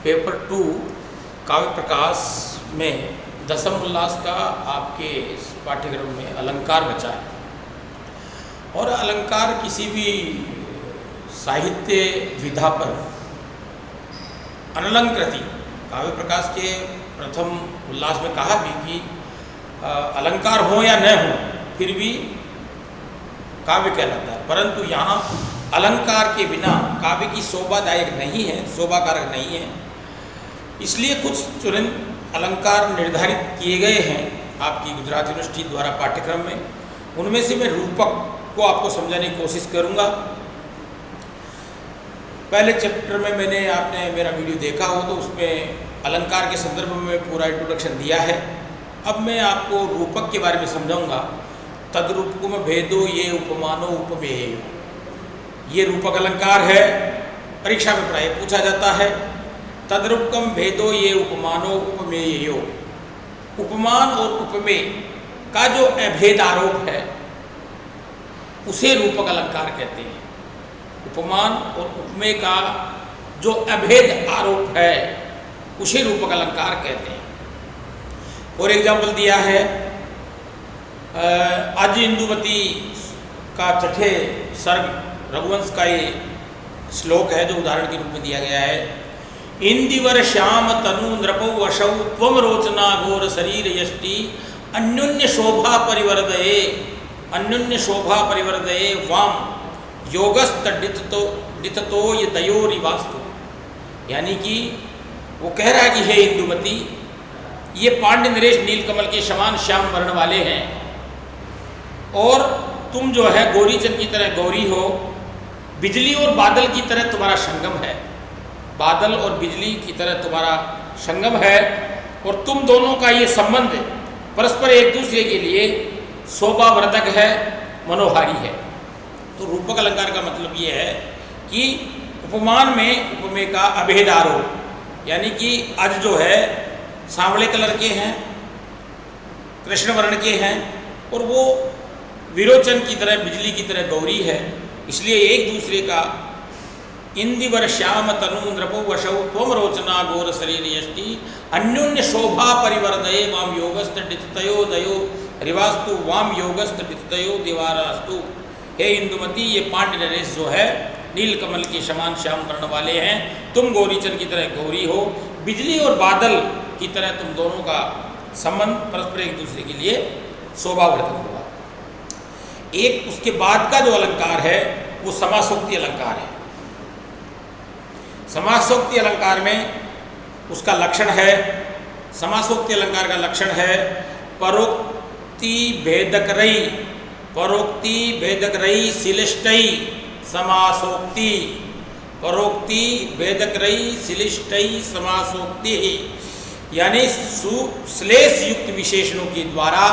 Paper 2 काव्य प्रकाश में दशम उल्लास का आपके इस पाठ्यक्रम में अलंकार बचा है। और अलंकार किसी भी साहित्य विधा पर अनलंकृति, काव्य प्रकाश के प्रथम उल्लास में कहा भी कि अलंकार हो या न हो फिर भी काव्य कहलाता है, परंतु यहाँ अलंकार के बिना काव्य की शोभादायक नहीं है, शोभाकारक नहीं है। इसलिए कुछ चुनिंद अलंकार निर्धारित किए गए हैं आपकी गुजरात यूनिवर्सिटी द्वारा पाठ्यक्रम में। उनमें से मैं रूपक को आपको समझाने की कोशिश करूँगा। पहले चैप्टर में मैंने, आपने मेरा वीडियो देखा हो तो उसमें अलंकार के संदर्भ में पूरा इंट्रोडक्शन दिया है। अब मैं आपको रूपक के बारे में समझाऊंगा। तद्रूपकुम भेदो ये उपमानो उपमेयो, ये रूपक अलंकार है, परीक्षा में प्राय पूछा जाता है। तद्रूपकम भेदो ये उपमानो उपमेयो, उपमान और उपमेय का जो अभेद आरोप है उसे रूपक अलंकार कहते हैं। उपमान और उपमेय का जो अभेद आरोप है उसे रूपक अलंकार कहते हैं। और एग्जाम्पल दिया है आज इंदुमती का छठे सर्ग रघुवंश का ये श्लोक है जो उदाहरण के रूप में दिया गया है। इंदिवर श्याम तनु नृपौ वशौ त्वम रोचना घोर शरीर यष्टि अन्योन्य शोभा परिवर्धये, अन्योन्य शोभा परिवर्धये वाम योगस्त डिततो ये दयोरिवास्तु। यानी कि वो कह रहा है कि हे इंदुमती, ये पांड्य नरेश नीलकमल के समान श्याम वर्ण वाले हैं और तुम जो है गौरीचंद की तरह गौरी हो, बिजली और बादल की तरह तुम्हारा संगम है, बादल और बिजली की तरह तुम्हारा संगम है और तुम दोनों का ये संबंध परस्पर एक दूसरे के लिए शोभावर्धक है, मनोहारी है। तो रूपक अलंकार का मतलब ये है कि उपमान में उपमेय का अभेद आरोप, यानी कि आज जो है सांवले कलर के हैं, कृष्ण वर्ण के हैं और वो विरोचन की तरह बिजली की तरह गौरी है, इसलिए एक दूसरे का इंदिवर श्याम तनु नृपो वशौ त्वम रोचना घोर शरीर यष्टि अन्योन्य शोभा परिवर्धये वाम योगस्त डितयो दयो रिवास्तु वाम योगस्त डितयो दिवारास्तु। हे इंदुमती, ये पांड्य नरेश जो है नीलकमल के समान श्याम वर्ण वाले हैं, तुम गौरीचंद की तरह गौरी हो, बिजली और बादल की तरह तुम दोनों का संबंध परस्पर एक दूसरे के लिए शोभावर्धक होगा। एक उसके बाद का जो अलंकार है वो समासोक्ति अलंकार है। समासोक्ति अलंकार में उसका लक्षण है, समासोक्ति अलंकार का लक्षण है परोक्ति भेदक रई, परोक्ति भेदक रई शिलिष्टई समासोक्ति, परोक्ति भेदक रई शिलिष्टई समासोक्ति। यानी श्लेष युक्त विशेषणों के द्वारा,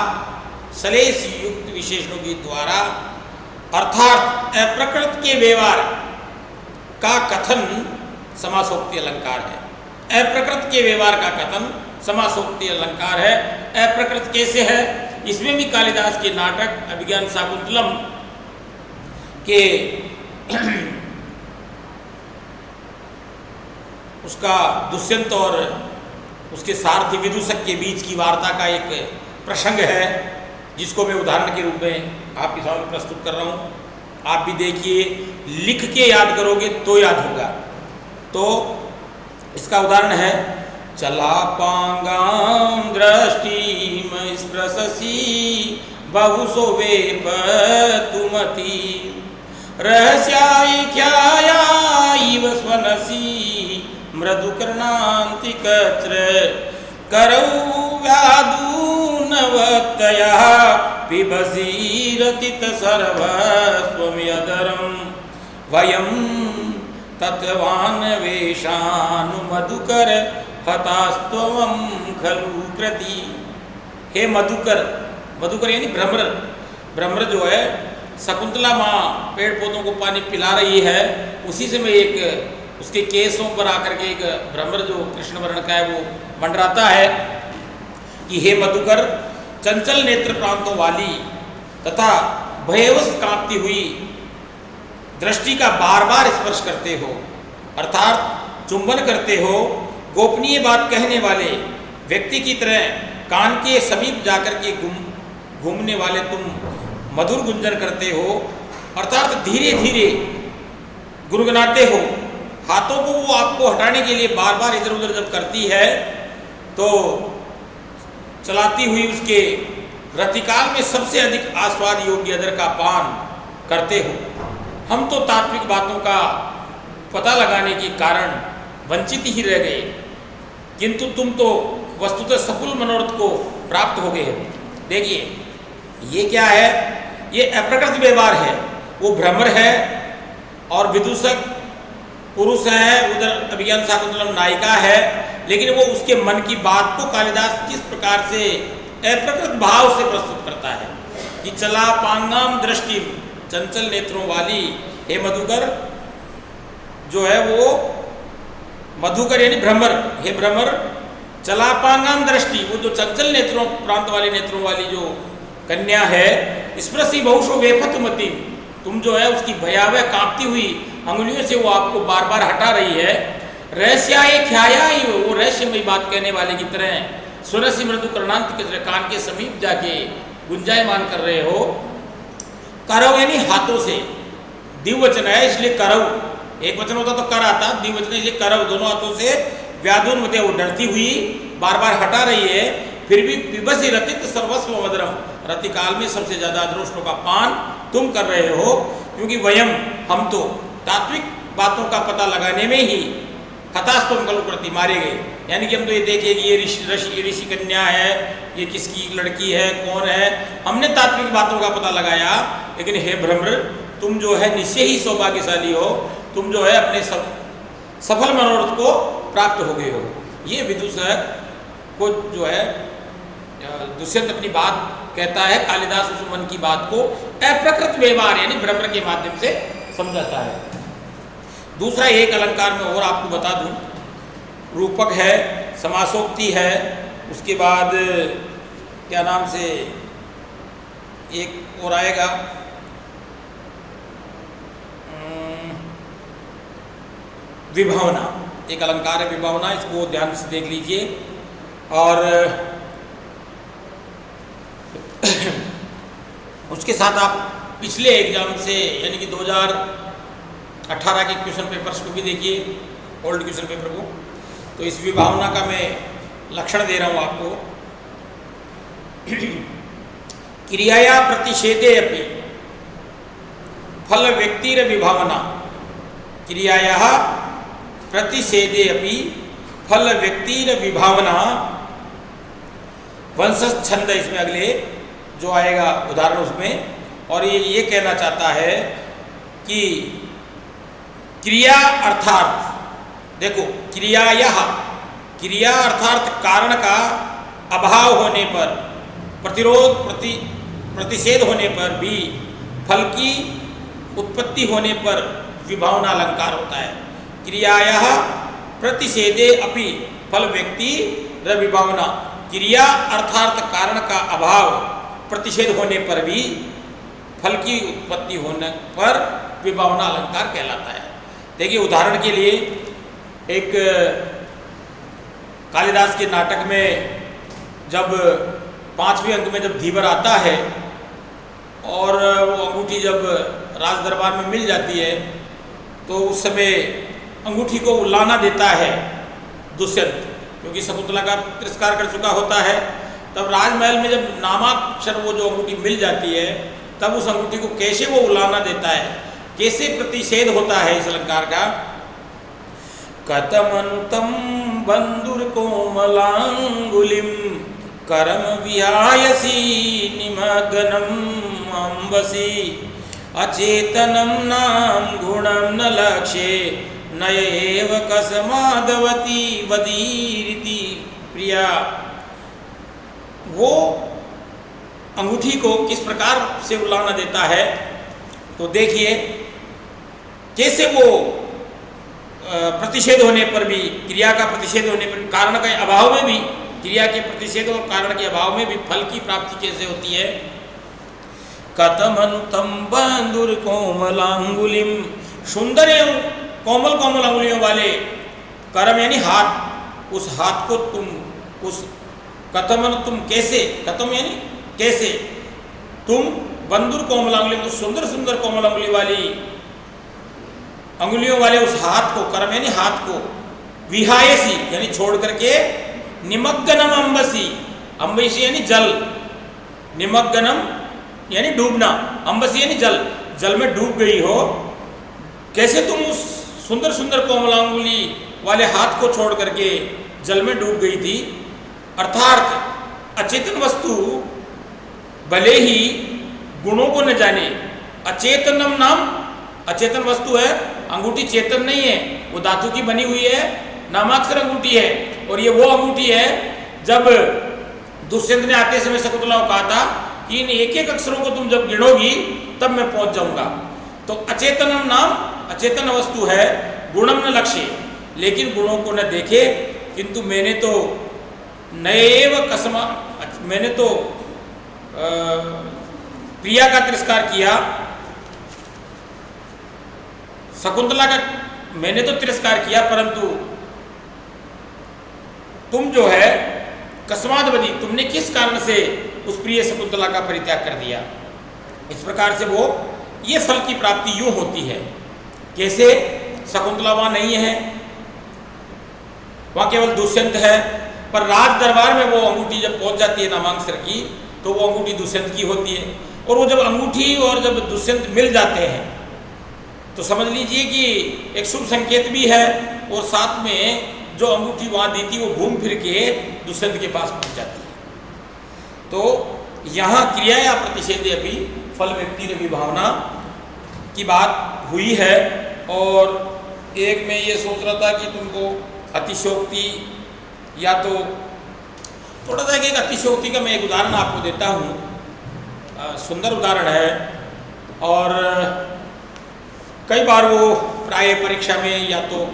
श्लेष युक्त विशेषणों के द्वारा अर्थात अप्रकृत के व्यवहार का कथन समासोक्ति अलंकार है। अप्रकृत के व्यवहार का कथन समासोक्ति अलंकार है। अप्रकृत कैसे है? इसमें भी कालिदास के नाटक अभिज्ञान शाकुंतलम के उसका दुष्यंत और उसके सारथी विदूषक के बीच की वार्ता का एक प्रसंग है, जिसको मैं उदाहरण के रूप में आपके सामने प्रस्तुत कर रहा हूँ। आप भी देखिए, लिख के याद करोगे तो याद होगा। तो इसका उदाहरण है चला पांगाम दृष्टि में स्प्रशसी बहुसो वेप तुमती रहस्याय ख्यायाइव स्वनसी मृदुकर्णान्ति कत्र करौ व्यादूनवतया पिबसी रतित सर्वस्वं यदरं वयं तत्वान् वेशानुमधुकर हतास्त्वं खलु कृति। हे मधुकर, मधुकर यानी भ्रमर, भ्रमर जो है शकुंतला माँ पेड़ पौधों को पानी पिला रही है, उसी से मैं एक उसके केसों पर आकर के एक भ्रमर जो कृष्ण वर्ण का है वो मंडराता है कि हे मधुकर, चंचल नेत्र प्रांतों वाली तथा भयवश कांपती हुई दृष्टि का बार बार स्पर्श करते हो, अर्थात चुंबन करते हो गोपनीय बात कहने वाले व्यक्ति की तरह कान के समीप जाकर के घूमने वाले तुम मधुर गुंजन करते हो, अर्थात धीरे धीरे गुनगुनाते हो। हाथों को वो आपको हटाने के लिए बार बार इधर उधर जब करती है तो चलाती हुई उसके रतिकाल में सबसे अधिक आस्वाद योग्य अदर का पान करते हो। हम तो तात्विक बातों का पता लगाने के कारण वंचित ही रह गए, किंतु तुम तो वस्तुतः सफल मनोरथ को प्राप्त हो गए हो। देखिए ये क्या है, ये अप्रकृत व्यवहार है, वो भ्रमर है और विदूषक पुरुष है, उधर अभिज्ञान शाकुंतलम नायिका है, लेकिन वो उसके मन की बात को कालिदास किस प्रकार से अप्रकृत भाव से प्रस्तुत करता है कि चला पांगाम दृष्टि, चंचल नेत्रों वाली हे मधुकर, जो है वो मधुकर यानी भ्रमर, हे भ्रमर चला पांगाम दृष्टि, वो जो चंचल नेत्रों प्रांत वाले नेत्रों वाली जो कन्या है, स्पृशि बहुशो वेफत मति, तुम जो है उसकी भयावह कांपती हुई अंगुलियों से वो आपको बार बार हटा रही है। रहस्याय ख्याया, वो रहस्यमयी बात कहने वाले की तरह स्वरसी मृदु कर्णांत की तरह कान के समीप जाके गुंजायमान कर रहे हो। करव यानी हाथों से, द्विवचन है इसलिए करव, एक वचन होता तो कर आता, द्विवचन इसलिए करव, दोनों हाथों से व्याधुन मते वो डरती हुई बार बार हटा रही है। फिर भी पिबसी रतित सर्वस्व मदरम, रतिकाल में सबसे ज्यादा अदृष्टों का पान तुम कर रहे हो, क्योंकि वयम हम तो तात्विक बातों का पता लगाने में ही हतास्तम कलु प्रति मारे गए। यानी कि हम तो ये देखे कि ये ऋषि कन्या है, ये किसकी लड़की है, कौन है, हमने तात्विक बातों का पता लगाया, लेकिन हे भ्रमर तुम जो है निश्चय ही सौभाग्यशाली हो, तुम जो है अपने सफल मनोरथ को प्राप्त हो गए हो। ये विदूषक को जो है दुष्यंत अपनी बात कहता है, कालिदास उस मन की बात को अप्रकृत व्यवहार यानी भ्रमर के माध्यम से समझाता है। दूसरा एक अलंकार में और आपको बता दूं, रूपक है, समासोक्ति है, उसके बाद क्या नाम से एक और आएगा, विभावना, एक अलंकार है विभावना, इसको ध्यान से देख लीजिए। और उसके साथ आप पिछले एग्जाम से यानी कि 2018 के क्वेश्चन पेपर्स को भी देखिए, ओल्ड क्वेश्चन पेपर को। तो इस विभावना का मैं लक्षण दे रहा हूँ आपको। क्रियाया प्रतिषेधे अपि फल व्यक्तिर विभावना, क्रियाया प्रतिषेधे अपि फल व्यक्तिर विभावना, वंशज छंद इसमें अगले जो आएगा उदाहरण उसमें। और ये कहना चाहता है कि क्रिया अर्थात, देखो क्रिया अर्थात कारण का अभाव होने पर, प्रतिषेध होने पर भी फल की उत्पत्ति होने पर विभावना अलंकार होता है। क्रियाया प्रतिषेधे अपि फल व्यक्ति र विभावना, क्रिया अर्थात कारण का अभाव प्रतिषेध होने पर भी फल की उत्पत्ति होने पर विभावना अलंकार कहलाता है। देखिए उदाहरण के लिए एक कालिदास के नाटक में जब 5वें अंक में जब धीवर आता है और वो अंगूठी जब राज दरबार में मिल जाती है तो उस समय अंगूठी को उलाना देता है दुष्यंत, क्योंकि शकुंतला का तिरस्कार कर चुका होता है। तब राजमहल में जब नामाक्षर वो जो अंगूठी मिल जाती है तब उस अंगूठी को कैसे वो उलाना देता है, कैसे प्रतिषेध होता है इस अलंकार का। कतमनुतम बंधुर कोमलांगुलिम करम विहायसी निमग्नम अंबसी अचेतनम नाम गुणम न लक्ष्ये नयेव कसमादवती वदीरिति प्रिया। वो अंगूठी को किस प्रकार से उलाना देता है, तो देखिए कैसे वो प्रतिषेध होने पर भी, क्रिया का प्रतिषेध होने पर, कारण के अभाव में भी, क्रिया के प्रतिषेध और कारण के अभाव में भी फल की प्राप्ति कैसे होती है। कतमनुतम बंधुर कोमलांगुलिम, सुंदर एवं कोमल कोमल अंगुलियों वाले, करम यानी हाथ, उस हाथ को तुम उस कथमन तुम कैसे, कथम यानी कैसे, तुम बंदुर कोमलांगुली, उस सुंदर सुंदर कोमल अंगुली वाली अंगुलियों वाले उस हाथ को, कर्म यानी हाथ को, विहायसी यानी छोड़ करके, निमग्गनम अंबसी, अंबसी यानी जल, निमग्गनम यानी डूबना, अंबसी यानी जल, जल में डूब गई हो, कैसे तुम उस सुंदर सुंदर कोमलांगुली वाले हाथ को छोड़ करके जल में डूब गई थी। अर्थात अचेतन वस्तु भले ही गुणों को न जाने, अचेतनम नाम, अचेतन वस्तु है, अंगूठी चेतन नहीं है, वो धातु की बनी हुई है, नामाक्षर अंगूठी है, और ये वो अंगूठी है जब दुष्यंत ने आते समय शकुंतला को कहा था कि इन एक एक अक्षरों को तुम जब गिनोगी तब मैं पहुंच जाऊंगा। तो अचेतनम नाम, अचेतन वस्तु है, गुणम न लक्ष्य, लेकिन गुणों को न देखे, किंतु मैंने तो नएव कसमा, मैंने तो प्रिया का तिरस्कार किया, शकुंतला का मैंने तो तिरस्कार किया, परंतु तुम जो है कस्मादवदी, तुमने किस कारण से उस प्रिय शकुंतला का परित्याग कर दिया। इस प्रकार से वो ये फल की प्राप्ति यूं होती है। कैसे? शकुंतला वहां नहीं है, वहां केवल दुष्यंत है, पर राज दरबार में वो अंगूठी जब पहुंच जाती है नामांसर की, तो वो अंगूठी दुष्यंत की होती है, और वो जब अंगूठी और जब दुष्यंत मिल जाते हैं तो समझ लीजिए कि एक शुभ संकेत भी है, और साथ में जो अंगूठी वहां दी थी वो घूम फिर के दुष्यंत के पास पहुंच जाती है। तो यहाँ क्रिया या प्रतिषेध अभी फल व्यक्ति विभावना की बात हुई है। और एक मैं ये सोच रहा था कि तुमको अतिशयोक्ति, या तो थोड़ा सा एक अतिशयोक्ति का मैं एक उदाहरण आपको देता हूँ, सुंदर उदाहरण है, और कई बार वो प्राय परीक्षा में या तो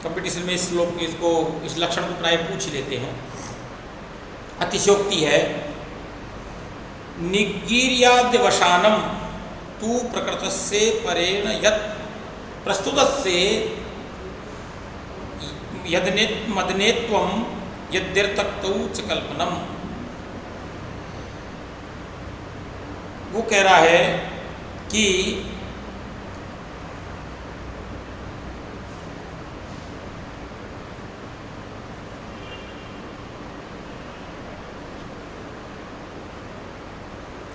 कंपटीशन में इस लोग इसको, इस लक्षण को प्राय पूछ लेते हैं। अतिशयोक्ति है, निगीर्याद्यवशानम तू प्रकृतस्य परेण यत् प्रस्तुतस्य मदनेत्वम यद्यर्थक्तौ च कल्पनम। वो कह रहा है कि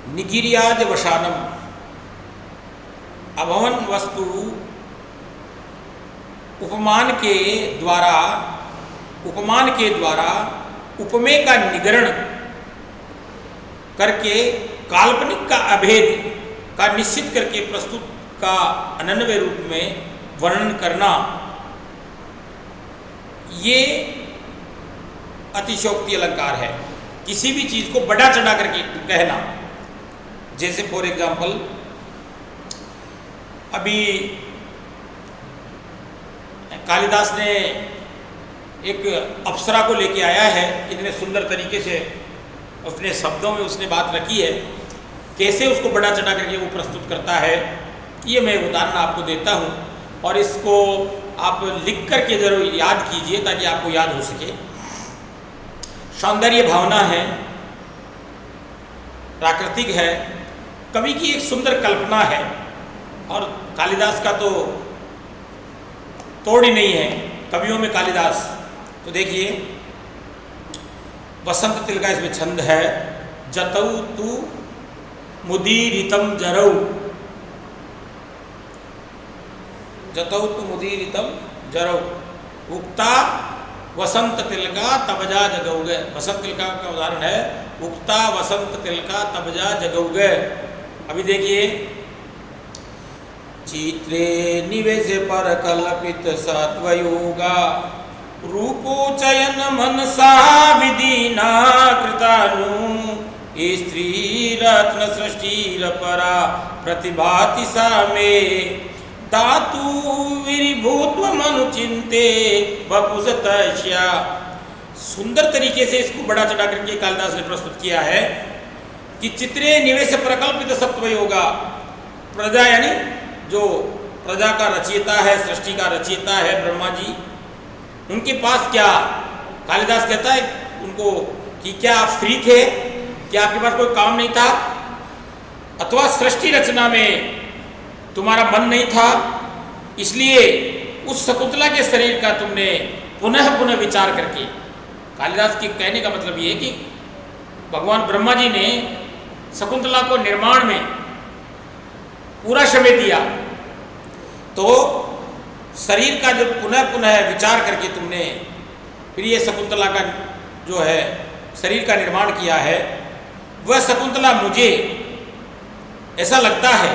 निगिर्याद वशानम, अभवन वस्तु उपमान के द्वारा उपमेय का निगरण करके काल्पनिक का अभेद का निश्चित करके प्रस्तुत का अनन्वय रूप में वर्णन करना, ये अतिशयोक्ति अलंकार है। किसी भी चीज को बड़ा चढ़ा करके कहना, जैसे फॉर एग्जाम्पल अभी कालिदास ने एक अप्सरा को लेके आया है, इतने सुंदर तरीके से अपने शब्दों में उसने बात रखी है, कैसे उसको बड़ा चढ़ा करके वो प्रस्तुत करता है, ये मैं उदाहरण आपको देता हूँ, और इसको आप लिख करके जरूर याद कीजिए ताकि आपको याद हो सके। सौंदर्य भावना है, प्राकृतिक है, कवि की एक सुंदर कल्पना है, और कालिदास का तो तोड़ ही नहीं है, कवियों में कालिदास। तो देखिए, वसंत तिल का इसमें छंद है, जतौ तू मुदीरितम जरौ, जतौ तू मुदीरितम जरौ, उक्ता वसंत तिलका तबजा जगौगे। वसंत तिलका का उदाहरण है, उक्ता वसंत तिलका तबजा जगौगे। अभी देखिए, चित्रे निवेश पर कल्पित सत्वयोगा, रूपोचयन मनसा विधिना कृतानु, स्त्री रत्न सृष्टिर परा प्रतिभाति सा में, धातु विरिभूत्व मनुचिंते वपुसतस्या। सुंदर तरीके से इसको बड़ा चढ़ा करके कालिदास ने प्रस्तुत किया है कि चित्रे निवेश प्रकल्पित सत्वयोगा, प्रजा यानी जो प्रजा का रचयिता है, सृष्टि का रचयिता है ब्रह्मा जी, उनके पास क्या कालिदास कहता है उनको कि क्या आप फ्री थे, क्या आपके पास कोई काम नहीं था, अथवा सृष्टि रचना में तुम्हारा मन नहीं था, इसलिए उस शकुंतला के शरीर का तुमने पुनः पुनः विचार करके। कालिदास के कहने का मतलब ये है कि भगवान ब्रह्मा जी ने शकुंतला को निर्माण में पूरा समय दिया, तो शरीर का जो पुनः पुनः विचार करके तुमने फिर ये शकुंतला का जो है शरीर का निर्माण किया है, वह शकुंतला मुझे ऐसा लगता है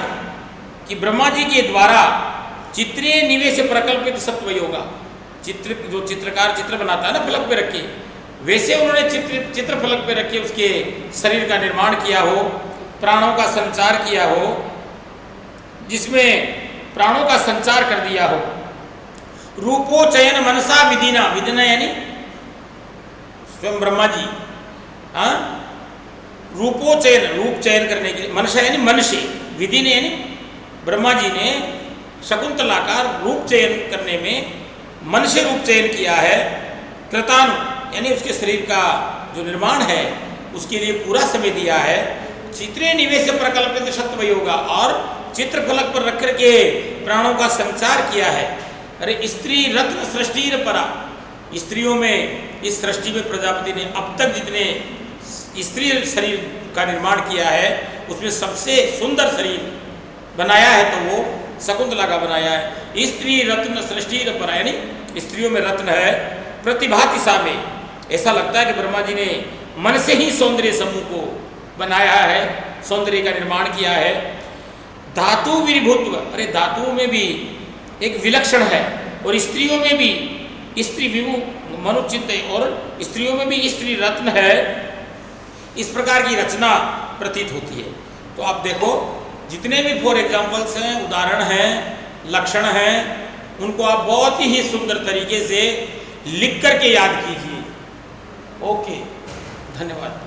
कि ब्रह्मा जी के द्वारा चित्रीय निवेश प्रकल्पित सत्व योगा, चित्र जो चित्रकार चित्र बनाता है ना फलक पे रखे, वैसे उन्होंने चित्र फलक पे रखे उसके शरीर का निर्माण किया हो, प्राणों का संचार किया हो, जिसमें प्राणों का संचार कर दिया हो। रूपोचयन मनसा विधिना, विधिना यानी स्वयं ब्रह्मा जी, हाँ, रूपोचयन रूप चयन करने के लिए, मनसा यानी मनुष्य, विधि ने यानी ब्रह्मा जी ने शकुंतला का रूप चयन करने में मनुष्य रूप चयन किया है। कृतानु यानी उसके शरीर का जो निर्माण है उसके लिए पूरा समय दिया है। चित्रे निवेश प्रकल्पित सत्व योगा, और चित्रफलक पर रख करके प्राणों का संचार किया है। अरे स्त्री रत्न सृष्टि परा, स्त्रियों में इस सृष्टि में प्रजापति ने अब तक जितने स्त्री शरीर का निर्माण किया है उसमें सबसे सुंदर शरीर बनाया है तो वो शकुंतला का बनाया है। स्त्री रत्न सृष्टि परा यानी स्त्रियों में रत्न है। प्रतिभाति सा में ऐसा लगता है कि ब्रह्मा जी ने मन से ही सौंदर्य समूह को बनाया है, सौंदर्य का निर्माण किया है। धातु विभुत्व, अरे धातुओं में भी एक विलक्षण है, और स्त्रियों में भी स्त्री विभु मनुचित है, और स्त्रियों में भी स्त्री रत्न है। इस प्रकार की रचना प्रतीत होती है। तो आप देखो जितने भी फॉर एग्जाम्पल्स हैं, उदाहरण हैं, लक्षण हैं, उनको आप बहुत ही सुंदर तरीके से लिख करके याद कीजिए। ओके, धन्यवाद।